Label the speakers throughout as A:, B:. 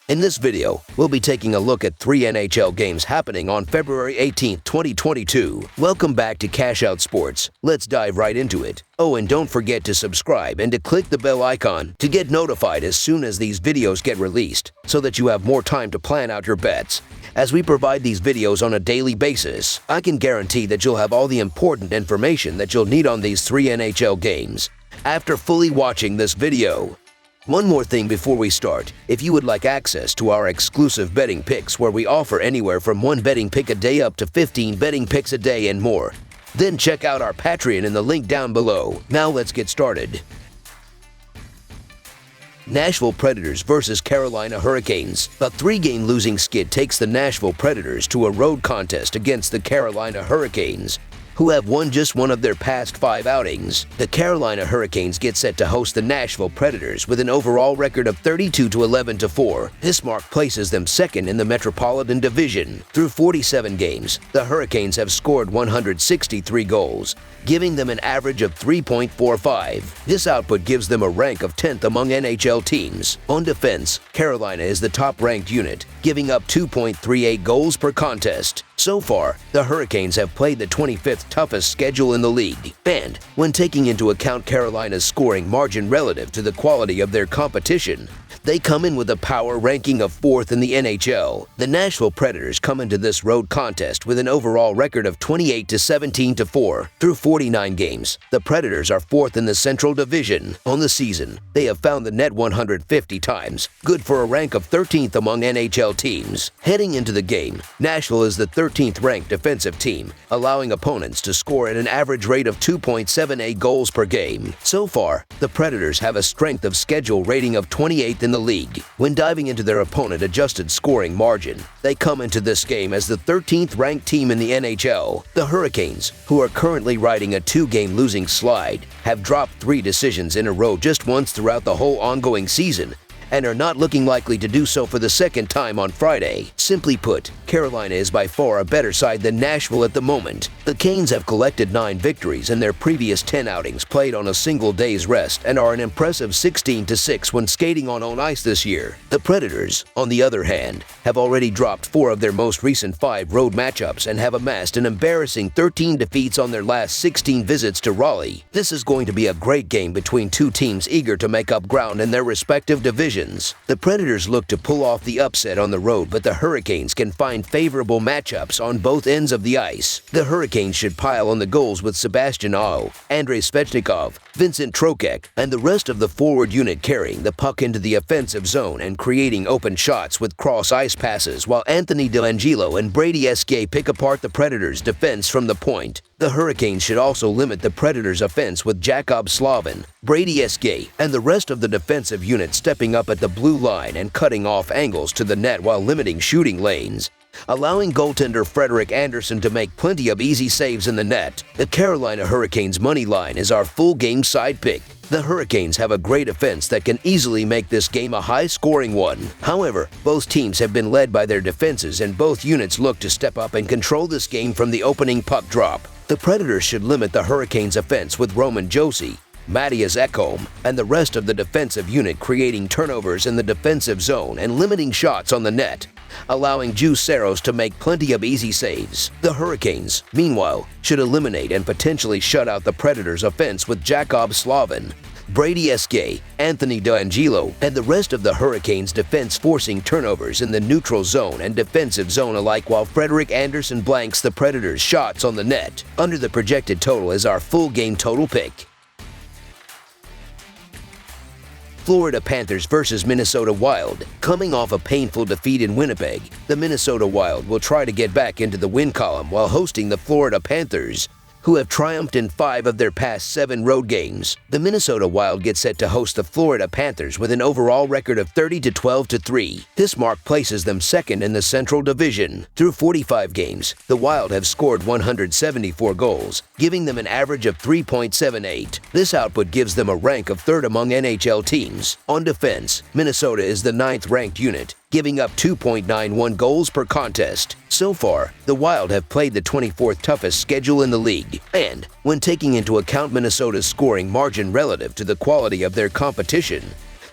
A: In this video, we'll be taking a look at 3 NHL games happening on February 18, 2022. Welcome back to Cash Out Sports. Let's dive right into it. Oh, and don't forget to subscribe and to click the bell icon to get notified as soon as these videos get released, so that you have more time to plan out your bets. As we provide these videos on a daily basis, I can guarantee that you'll have all the important information that you'll need on these 3 NHL games after fully watching this video. One more thing before we start. If you would like access to our exclusive betting picks where we offer anywhere from 1 betting pick a day up to 15 betting picks a day and more, then check out our Patreon in the link down below. Now let's get started. Nashville Predators versus Carolina Hurricanes. A 3-game losing skid takes the Nashville Predators to a road contest against the Carolina Hurricanes, who have won just one of their past 5 outings. The Carolina Hurricanes get set to host the Nashville Predators with an overall record of 32-11-4. This mark places them second in the Metropolitan Division. Through 47 games, the Hurricanes have scored 163 goals, giving them an average of 3.45. This output gives them a rank of 10th among NHL teams. On defense, Carolina is the top-ranked unit, giving up 2.38 goals per contest. So far, the Hurricanes have played the 25th toughest schedule in the league, and when taking into account Carolina's scoring margin relative to the quality of their competition, they come in with a power ranking of 4th in the NHL. The Nashville Predators come into this road contest with an overall record of 28-17-4. Through 49 games, the Predators are 4th in the Central Division. On the season, they have found the net 150 times, good for a rank of 13th among NHL teams. Heading into the game, Nashville is the 13th ranked defensive team, allowing opponents to score at an average rate of 2.78 goals per game. So far, the Predators have a strength of schedule rating of 28th in the league. When diving into their opponent-adjusted scoring margin, they come into this game as the 13th ranked team in the NHL. The Hurricanes, who are currently riding a 2-game losing slide, have dropped 3 decisions in a row just once throughout the whole ongoing season, and are not looking likely to do so for the second time on Friday. Simply put, Carolina is by far a better side than Nashville at the moment. The Canes have collected 9 victories in their previous 10 outings played on a single day's rest and are an impressive 16-6 when skating on own ice this year. The Predators, on the other hand, have already dropped 4 of their most recent 5 road matchups and have amassed an embarrassing 13 defeats on their last 16 visits to Raleigh. This is going to be a great game between 2 teams eager to make up ground in their respective divisions. The Predators look to pull off the upset on the road, but the Hurricanes can find favorable matchups on both ends of the ice. The Hurricanes should pile on the goals with Sebastian Aho, Andrei Svechnikov, Vincent Trocheck, and the rest of the forward unit carrying the puck into the offensive zone and creating open shots with cross-ice passes, while Anthony DeLangelo and Brady Esquet pick apart the Predators' defense from the point. The Hurricanes should also limit the Predators' offense with Jacob Slavin, Brady Esquet, and the rest of the defensive unit stepping up at the blue line and cutting off angles to the net while limiting shooting lanes, allowing goaltender Frederik Andersen to make plenty of easy saves in the net. The Carolina Hurricanes money line is our full game side pick. The Hurricanes have a great offense that can easily make this game a high-scoring one. However, both teams have been led by their defenses, and both units look to step up and control this game from the opening puck drop. The Predators should limit the Hurricanes' offense with Roman Josi, Matthias Ekholm, and the rest of the defensive unit creating turnovers in the defensive zone and limiting shots on the net, allowing Juuse Saros to make plenty of easy saves. The Hurricanes, meanwhile, should eliminate and potentially shut out the Predators' offense with Jacob Slavin, Brady Esquet, Anthony DeLangelo, and the rest of the Hurricanes' defense forcing turnovers in the neutral zone and defensive zone alike, while Frederik Andersen blanks the Predators' shots on the net. Under the projected total is our full game total pick. Florida Panthers versus Minnesota Wild. Coming off a painful defeat in Winnipeg, the Minnesota Wild will try to get back into the win column while hosting the Florida Panthers, who have triumphed in 5 of their past 7 road games. The Minnesota Wild get set to host the Florida Panthers with an overall record of 30-12-3. This mark places them second in the Central Division. Through 45 games, the Wild have scored 174 goals, giving them an average of 3.78. This output gives them a rank of 3rd among NHL teams. On defense, Minnesota is the 9th ranked unit, giving up 2.91 goals per contest. So far, the Wild have played the 24th toughest schedule in the league, and when taking into account Minnesota's scoring margin relative to the quality of their competition,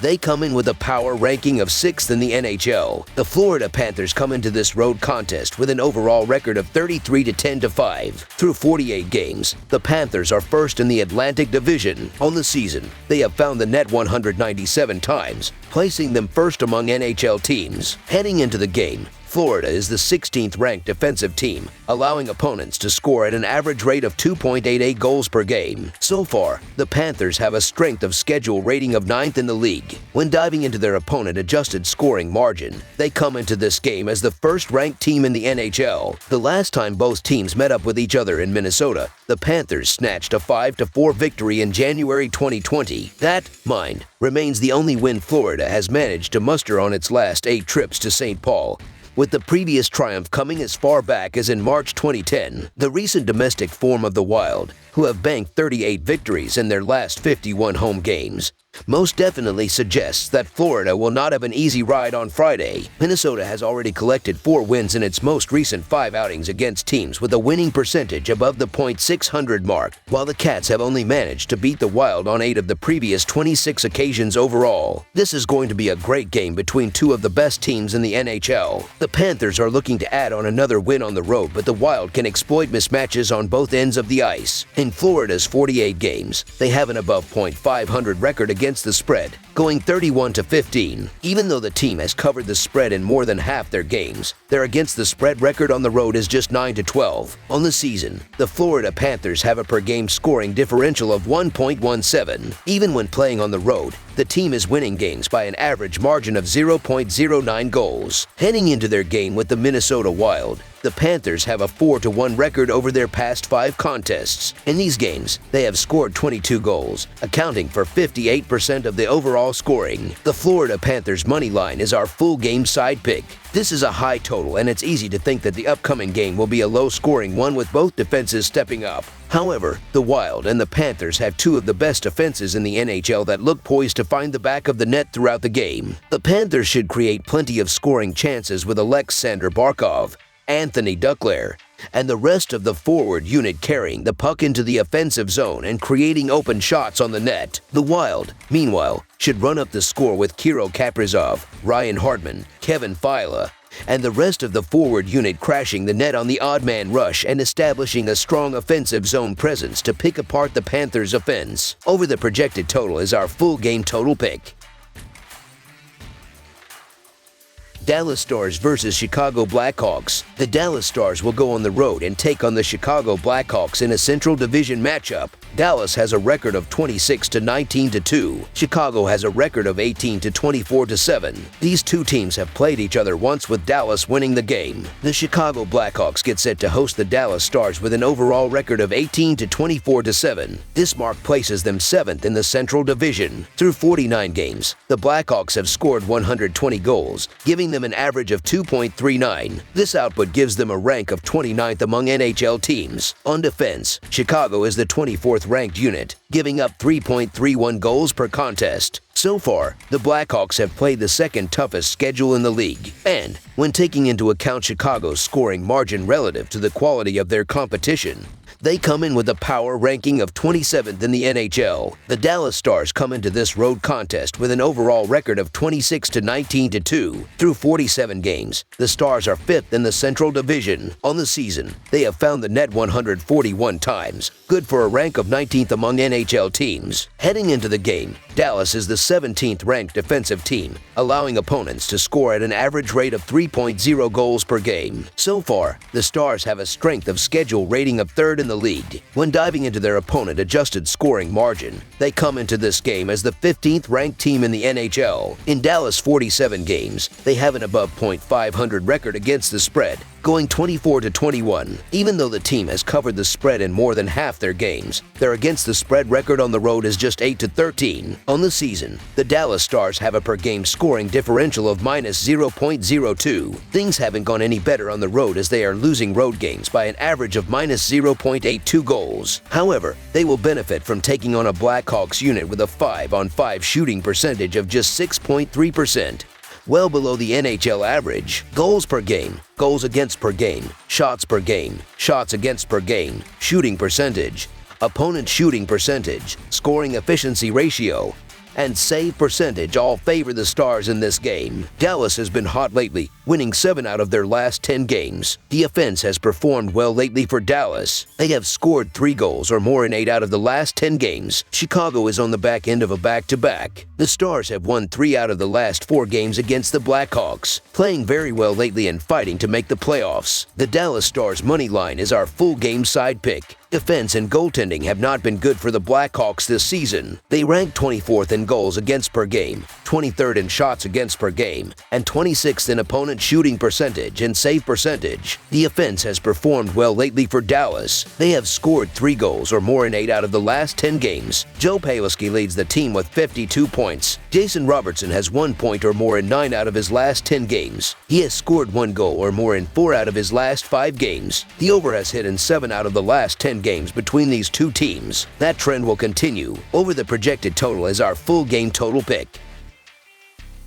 A: They come in with a power ranking of 6th in the NHL. The Florida Panthers come into this road contest with an overall record of 33-10-5. Through 48 games, the Panthers are first in the Atlantic Division. On the season, they have found the net 197 times, placing them first among NHL teams. Heading into the game, Florida is the 16th ranked defensive team, allowing opponents to score at an average rate of 2.88 goals per game. So far, the Panthers have a strength of schedule rating of 9th in the league. When diving into their opponent-adjusted scoring margin, they come into this game as the first-ranked team in the NHL. The last time both teams met up with each other in Minnesota, the Panthers snatched a 5-4 victory in January 2020. That, mind, remains the only win Florida has managed to muster on its last 8 trips to St. Paul, with the previous triumph coming as far back as in March 2010. The recent domestic form of the Wild, who have banked 38 victories in their last 51 home games, most definitely suggests that Florida will not have an easy ride on Friday. Minnesota has already collected 4 wins in its most recent 5 outings against teams with a winning percentage above the .600 mark, while the Cats have only managed to beat the Wild on 8 of the previous 26 occasions overall. This is going to be a great game between 2 of the best teams in the NHL. The Panthers are looking to add on another win on the road, but the Wild can exploit mismatches on both ends of the ice. In Florida's 48 games, they have an above .500 record against the spread, going 31-15. Even though the team has covered the spread in more than half their games, their against the spread record on the road is just 9-12. On the season, the Florida Panthers have a per-game scoring differential of 1.17. Even when playing on the road, the team is winning games by an average margin of 0.09 goals. Heading into their game with the Minnesota Wild, the Panthers have a 4-1 record over their past 5 contests. In these games, they have scored 22 goals, accounting for 58% of the overall scoring. The Florida Panthers money line is our full game side pick. This is a high total, and it's easy to think that the upcoming game will be a low-scoring one with both defenses stepping up. However, the Wild and the Panthers have 2 of the best defenses in the NHL that look poised to find the back of the net throughout the game. The Panthers should create plenty of scoring chances with Alexander Barkov, Anthony Duclair, and the rest of the forward unit carrying the puck into the offensive zone and creating open shots on the net. The Wild, meanwhile, should run up the score with Kirill Kaprizov, Ryan Hartman, Kevin Fiala, and the rest of the forward unit crashing the net on the odd man rush and establishing a strong offensive zone presence to pick apart the Panthers' offense. Over the projected total is our full game total pick. Dallas Stars versus Chicago Blackhawks. The Dallas Stars will go on the road and take on the Chicago Blackhawks in a Central Division matchup. Dallas has a record of 26-19-2. Chicago has a record of 18-24-7. These 2 teams have played each other once, with Dallas winning the game. The Chicago Blackhawks get set to host the Dallas Stars with an overall record of 18-24-7. This mark places them 7th in the Central Division. Through 49 games, the Blackhawks have scored 120 goals, giving them an average of 2.39. This output gives them a rank of 29th among NHL teams. On defense, Chicago is the 24th ranked unit, giving up 3.31 goals per contest. So far, the Blackhawks have played the second toughest schedule in the league, and when taking into account Chicago's scoring margin relative to the quality of their competition, they come in with a power ranking of 27th in the NHL. The Dallas Stars come into this road contest with an overall record of 26-19-2. Through 47 games, the Stars are 5th in the Central Division. On the season, they have found the net 141 times, good for a rank of 19th among NHL teams. Heading into the game, Dallas is the 17th ranked defensive team, allowing opponents to score at an average rate of 3.0 goals per game. So far, the Stars have a strength of schedule rating of 3rd in the league. When diving into their opponent-adjusted scoring margin, they come into this game as the 15th ranked team in the NHL. In Dallas' 47 games, they have an above .500 record against the spread, going 24-21. Even though the team has covered the spread in more than half their games, their against the spread record on the road is just 8-13. On the season, the Dallas Stars have a per-game scoring differential of -0.02. Things haven't gone any better on the road, as they are losing road games by an average of -0.82 goals. However, they will benefit from taking on a Blackhawks unit with a 5-on-5 shooting percentage of just 6.3%. Well below the NHL average. Goals per game, goals against per game, shots against per game, shooting percentage, opponent shooting percentage, scoring efficiency ratio, and save percentage all favor the Stars in this game. Dallas has been hot lately, winning 7 out of their last 10 games. The offense has performed well lately for Dallas. They have scored 3 goals or more in 8 out of the last 10 games. Chicago is on the back end of a back-to-back. The Stars have won 3 out of the last 4 games against the Blackhawks, playing very well lately and fighting to make the playoffs. The Dallas Stars money line is our full game side pick. Defense and goaltending have not been good for the Blackhawks this season. They rank 24th in goals against per game, 23rd in shots against per game, and 26th in opponent shooting percentage and save percentage. The offense has performed well lately for Dallas. They have scored 3 goals or more in 8 out of the last 10 games. Joe Pavelski leads the team with 52 points. Jason Robertson has 1 point or more in 9 out of his last 10 games. He has scored 1 goal or more in 4 out of his last 5 games. The over has hit in 7 out of the last 10 games between these two teams. That trend will continue. Over the projected total is our full game total pick.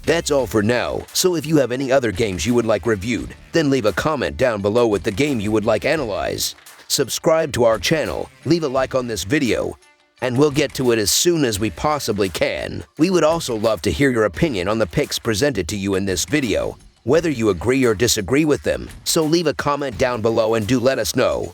A: That's all for now, so if you have any other games you would like reviewed, then leave a comment down below with the game you would like analyzed. Subscribe to our channel, leave a like on this video, and we'll get to it as soon as we possibly can. We would also love to hear your opinion on the picks presented to you in this video, whether you agree or disagree with them, so leave a comment down below and do let us know.